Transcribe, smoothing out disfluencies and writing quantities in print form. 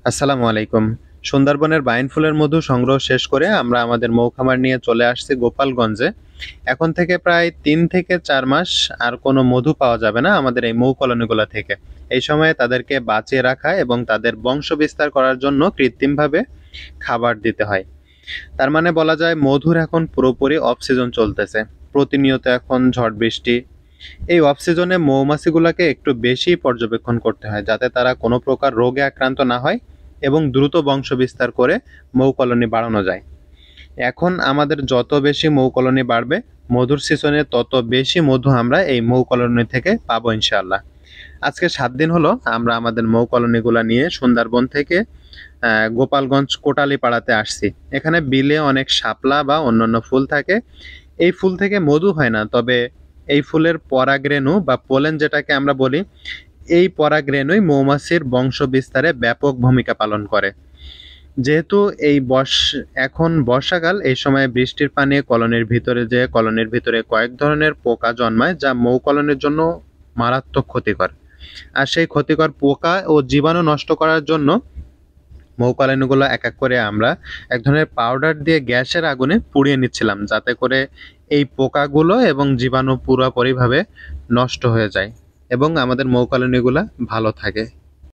আসসালামু আলাইকুম। সুন্দরবনের বাইন ফুলের মধু সংগ্রহ শেষ করে আমরা আমাদের মৌ খামার নিয়ে চলে আসছি গোপালগঞ্জে। এখন থেকে প্রায় ৩ থেকে ৪ মাস আর কোনো মধু পাওয়া যাবে না আমাদের এই মৌ কলোনিগুলা থেকে। এই সময়ে তাদেরকে বাঁচিয়ে রাখা এবং তাদের বংশ বিস্তার করার জন্য কৃত্রিমভাবে খাবার দিতে হয়। তার মানে বলা যায় মধুর এখন পুরোপুরি অফ সিজন চলতেছে। প্রতিনিয়ত এখন ঝড় বৃষ্টি। এই অফ সিজনে মৌমাছিগুলোকে একটু বেশি পর্যবেক্ষণ করতে হয় যাতে তারা কোনো প্রকার রোগে আক্রান্ত না হয় এবং দ্রুত বংশ বিস্তার করে মৌ কলোনি বাড়ানো যায়। এখন আমাদের যত বেশি মৌ কলোনি বাড়বে, মধুর সিজনে তত বেশি মধু আমরা এই মৌ কলোনি থেকে পাবো ইনশাআল্লাহ। আজকে ৭ দিন হলো আমরা আমাদের মৌ কলোনিগুলা নিয়ে সুন্দরবন থেকে গোপালগঞ্জ কোটালী পাড়াতে আসছি। এখানে বিলে অনেক শাপলা বা অন্যান্য ফুল থাকে। এই ফুল থেকে মধু হয় না, তবে এই ফুলের পরাগরেণু বা পোলেন যেটাকে আমরা বলি, এই পরাগরেণুই মৌমাছির বংশ বিস্তারে ব্যাপক ভূমিকা পালন করে। যেহেতু এখন বর্ষাকাল, এই সময় বৃষ্টির পানি কলোনির ভিতরে কয়েক ধরনের পোকা জন্মায় যা মৌ কলোনির জন্য মারাত্মক ক্ষতিকর। আর সেই ক্ষতিকর পোকা ও জীবাণু নষ্ট করার জন্য মৌ কলোনিগুলো এক এক করে আমরা এক ধরনের পাউডার দিয়ে গ্যাসের আগুনে পুড়িয়ে নিচ্ছিলাম, যাতে করে এই পোকাগুলো এবং জীবাণু পুরোপুরিভাবে নষ্ট হয়ে যায় এবং আমাদের মৌ কলোনিগুলো ভালো থাকে।